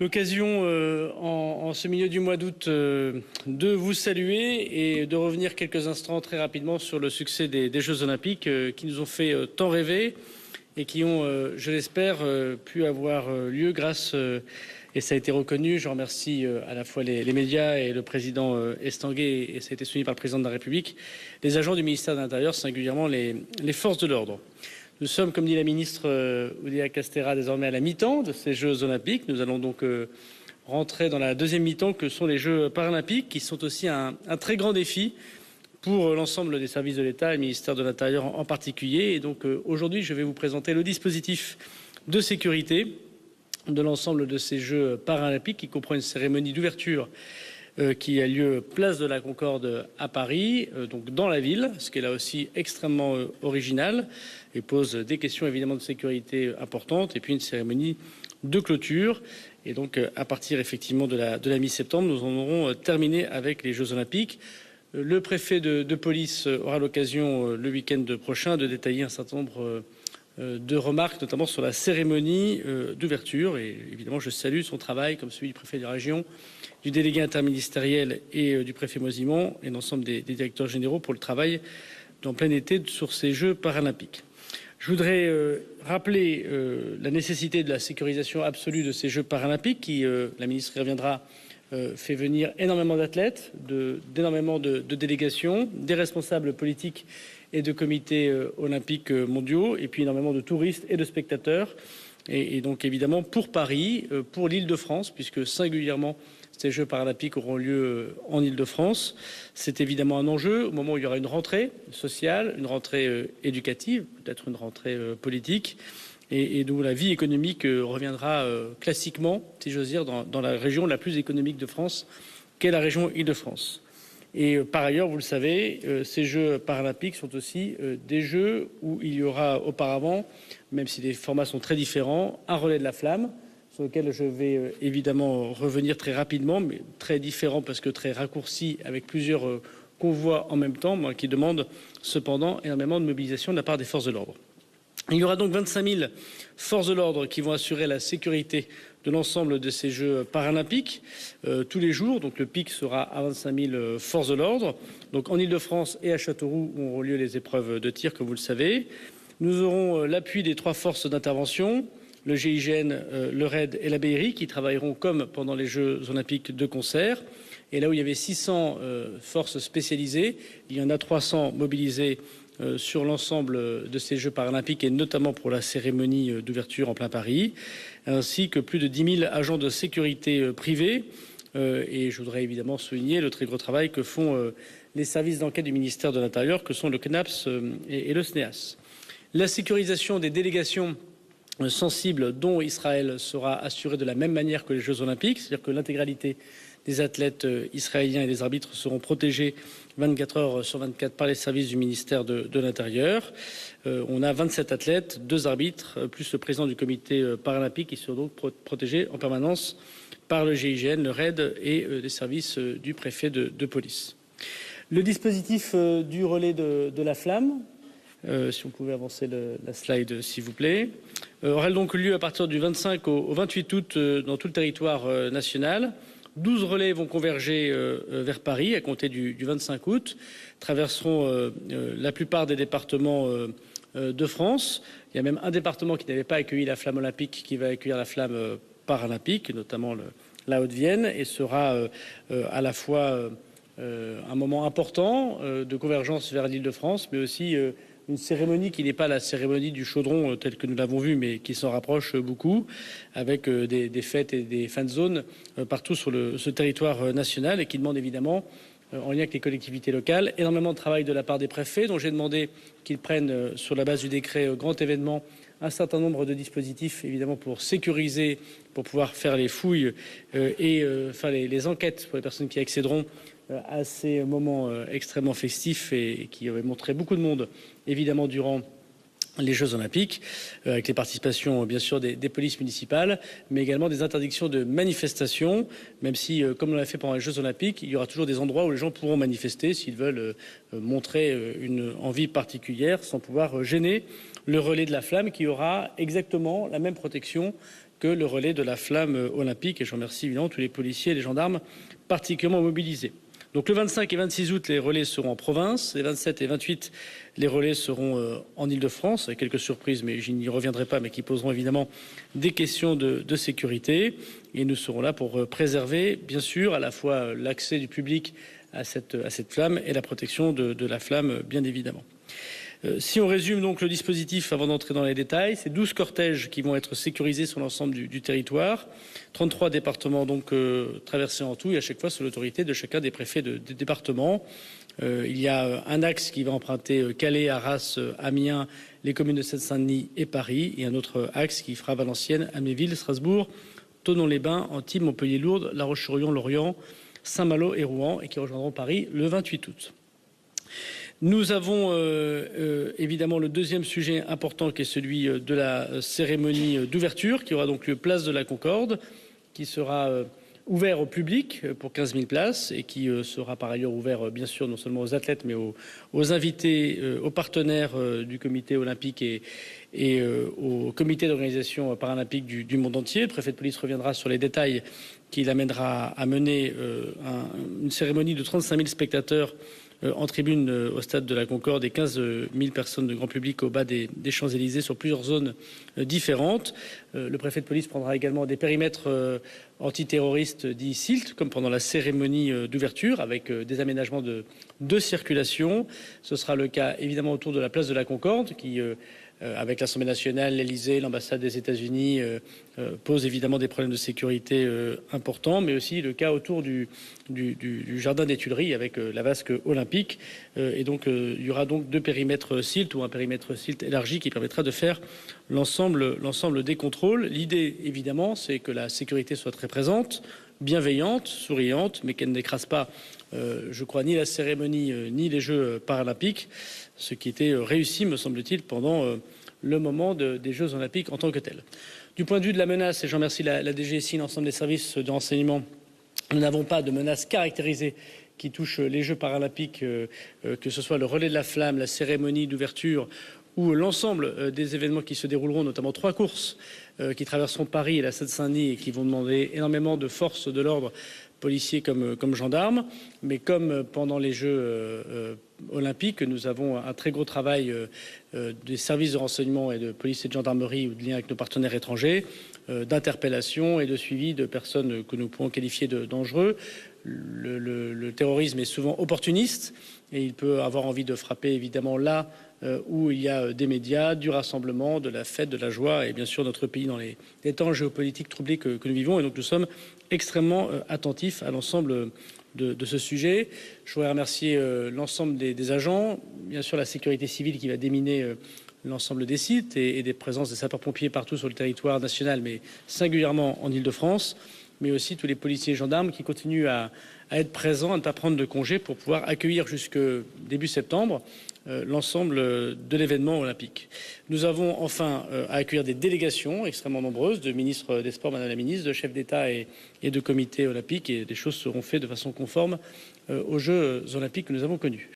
l'occasion en ce milieu du mois d'août de vous saluer et de revenir quelques instants très rapidement sur le succès des Jeux Olympiques qui nous ont fait tant rêver et qui ont, je l'espère, pu avoir lieu grâce, et ça a été reconnu, je remercie à la fois les médias et le président Estanguet, et ça a été souligné par le président de la République, les agents du ministère de l'Intérieur, singulièrement les forces de l'ordre. Nous sommes, comme dit la ministre Oudéa Castéra, désormais à la mi-temps de ces Jeux Olympiques. Nous allons donc rentrer dans la deuxième mi-temps que sont les Jeux Paralympiques, qui sont aussi un très grand défi pour l'ensemble des services de l'État et le ministère de l'Intérieur en particulier. Et donc aujourd'hui, je vais vous présenter le dispositif de sécurité de l'ensemble de ces Jeux Paralympiques qui comprend une cérémonie d'ouverture qui a lieu place de la Concorde à Paris, donc dans la ville, ce qui est là aussi extrêmement original et pose des questions évidemment de sécurité importantes, et puis une cérémonie de clôture. Et donc à partir effectivement de la mi-septembre, nous en aurons terminé avec les Jeux Olympiques. Le préfet de police aura l'occasion le week-end prochain de détailler un certain nombre de remarques, notamment sur la cérémonie d'ouverture. Et évidemment, je salue son travail, comme celui du préfet de la région, du délégué interministériel et du préfet Moisimont et l'ensemble des directeurs généraux pour le travail en plein été sur ces Jeux paralympiques. Je voudrais rappeler la nécessité de la sécurisation absolue de ces Jeux paralympiques qui, la ministre y reviendra, fait venir énormément d'athlètes, d'énormément de délégations, des responsables politiques et de comités olympiques mondiaux, et puis énormément de touristes et de spectateurs. Et donc évidemment pour Paris, pour l'Île-de-France, puisque singulièrement ces Jeux paralympiques auront lieu en Île-de-France. C'est évidemment un enjeu au moment où il y aura une rentrée sociale, une rentrée éducative, peut-être une rentrée politique, et d'où la vie économique reviendra classiquement, si j'ose dire, dans la région la plus économique de France, qu'est la région Île-de-France. Et par ailleurs, vous le savez, ces Jeux paralympiques sont aussi des Jeux où il y aura auparavant, même si les formats sont très différents, un relais de la flamme, sur lequel je vais évidemment revenir très rapidement, mais très différent parce que très raccourci, avec plusieurs convois en même temps, qui demande cependant énormément de mobilisation de la part des forces de l'ordre. Il y aura donc 25 000 forces de l'ordre qui vont assurer la sécurité de l'ensemble de ces Jeux paralympiques tous les jours. Donc le pic sera à 25 000 forces de l'ordre. Donc en Île-de-France et à Châteauroux où auront lieu les épreuves de tir, comme vous le savez. Nous aurons l'appui des 3 forces d'intervention, le GIGN, le RAID et la BRI, qui travailleront comme pendant les Jeux olympiques de concert. Et là où il y avait 600 forces spécialisées, il y en a 300 mobilisées sur l'ensemble de ces Jeux paralympiques et notamment pour la cérémonie d'ouverture en plein Paris, ainsi que plus de 10 000 agents de sécurité privés. Et je voudrais évidemment souligner le très gros travail que font les services d'enquête du ministère de l'Intérieur, que sont le CNAPS et le SNEAS. La sécurisation des délégations sensibles dont Israël sera assurée de la même manière que les Jeux olympiques, c'est-à-dire que l'intégralité des athlètes israéliens et des arbitres seront protégés 24 heures sur 24 par les services du ministère de l'Intérieur. On a 27 athlètes, 2 arbitres, plus le président du comité paralympique qui seront donc protégés en permanence par le GIGN, le RAID et les services du préfet de police. Le dispositif du relais de la flamme, si on pouvait avancer la slide s'il vous plaît, aura donc lieu à partir du 25 au 28 août dans tout le territoire national. 12 relais vont converger vers Paris à compter du 25 août, traverseront la plupart des départements de France. Il y a même un département qui n'avait pas accueilli la flamme olympique qui va accueillir la flamme paralympique, notamment la Haute-Vienne, et sera à la fois un moment important de convergence vers l'Île-de-France, mais aussi une cérémonie qui n'est pas la cérémonie du chaudron telle que nous l'avons vu, mais qui s'en rapproche beaucoup, avec des fêtes et des fan zones partout sur ce territoire national, et qui demande évidemment, en lien avec les collectivités locales, énormément de travail de la part des préfets, dont j'ai demandé qu'ils prennent, sur la base du décret grand événement, un certain nombre de dispositifs, évidemment, pour sécuriser, pour pouvoir faire les fouilles et faire les enquêtes pour les personnes qui accéderont à ces moments extrêmement festifs et qui avaient montré beaucoup de monde, évidemment, durant les Jeux olympiques, avec les participations bien sûr des polices municipales, mais également des interdictions de manifestation, même si, comme on l'a fait pendant les Jeux olympiques, il y aura toujours des endroits où les gens pourront manifester s'ils veulent montrer une envie particulière sans pouvoir gêner le relais de la flamme qui aura exactement la même protection que le relais de la flamme olympique. Et je remercie évidemment tous les policiers et les gendarmes particulièrement mobilisés. Donc le 25 et 26 août, les relais seront en province. Les 27 et 28, les relais seront en Île-de-France, avec quelques surprises, mais je n'y reviendrai pas, mais qui poseront évidemment des questions de sécurité. Et nous serons là pour préserver, bien sûr, à la fois l'accès du public à cette flamme et la protection de la flamme, bien évidemment. Si on résume donc le dispositif avant d'entrer dans les détails, c'est 12 cortèges qui vont être sécurisés sur l'ensemble du territoire, 33 départements donc traversés en tout et à chaque fois sous l'autorité de chacun des préfets des départements. Il y a un axe qui va emprunter Calais, Arras, Amiens, les communes de Seine-Saint-Denis et Paris, et un autre axe qui fera Valenciennes, Amnéville, Strasbourg, Thonon-les-Bains, Antibes, Montpellier-Lourdes, La Roche-sur-Yon, Lorient, Saint-Malo et Rouen, et qui rejoindront Paris le 28 août. Nous avons évidemment le deuxième sujet important qui est celui de la cérémonie d'ouverture qui aura donc lieu place de la Concorde, qui sera ouvert au public pour 15 000 places et qui sera par ailleurs ouvert bien sûr non seulement aux athlètes mais aux invités, aux partenaires du comité olympique et au comité d'organisation paralympique du monde entier. Le préfet de police reviendra sur les détails qui l'amènera à mener une cérémonie de 35 000 spectateurs en tribune au stade de la Concorde et 15 000 personnes de grand public au bas des Champs-Élysées sur plusieurs zones différentes. Le préfet de police prendra également des périmètres antiterroristes dits SILT, comme pendant la cérémonie d'ouverture, avec des aménagements de circulation. Ce sera le cas évidemment autour de la place de la Concorde, qui avec l'Assemblée nationale, l'Élysée, l'ambassade des États-Unis, pose évidemment des problèmes de sécurité importants, mais aussi le cas autour du jardin des Tuileries avec la vasque olympique. Et donc, il y aura donc 2 périmètres SILT ou un périmètre SILT élargi qui permettra de faire l'ensemble des contrôles. L'idée, évidemment, c'est que la sécurité soit très présente, bienveillante, souriante, mais qu'elle n'écrase pas, je crois, ni la cérémonie ni les Jeux paralympiques, ce qui était réussi, me semble-t-il, pendant le moment des Jeux olympiques en tant que tels. Du point de vue de la menace, et j'en remercie la DGSI, l'ensemble des services de renseignement, nous n'avons pas de menace caractérisée qui touche les Jeux paralympiques, que ce soit le relais de la flamme, la cérémonie d'ouverture ou l'ensemble des événements qui se dérouleront, notamment 3 courses qui traverseront Paris et la Seine-Saint-Denis et qui vont demander énormément de forces de l'ordre, policiers comme gendarmes. Mais comme pendant les Jeux olympiques, nous avons un très gros travail des services de renseignement et de police et de gendarmerie ou de lien avec nos partenaires étrangers, d'interpellation et de suivi de personnes que nous pouvons qualifier de dangereux. Le terrorisme est souvent opportuniste et il peut avoir envie de frapper évidemment là où il y a des médias, du rassemblement, de la fête, de la joie et bien sûr notre pays dans les temps géopolitiques troublés que nous vivons. Et donc nous sommes extrêmement attentifs à l'ensemble de ce sujet. Je voudrais remercier l'ensemble des agents, bien sûr la sécurité civile qui va déminer l'ensemble des sites et des présences des sapeurs-pompiers partout sur le territoire national, mais singulièrement en Île-de-France, mais aussi tous les policiers et gendarmes qui continuent à être présents, à ne pas prendre de congé pour pouvoir accueillir jusque début septembre l'ensemble de l'événement olympique. Nous avons enfin à accueillir des délégations extrêmement nombreuses de ministres des Sports, Madame la Ministre, de chefs d'État et de comités olympiques, et des choses seront faites de façon conforme aux Jeux olympiques que nous avons connus.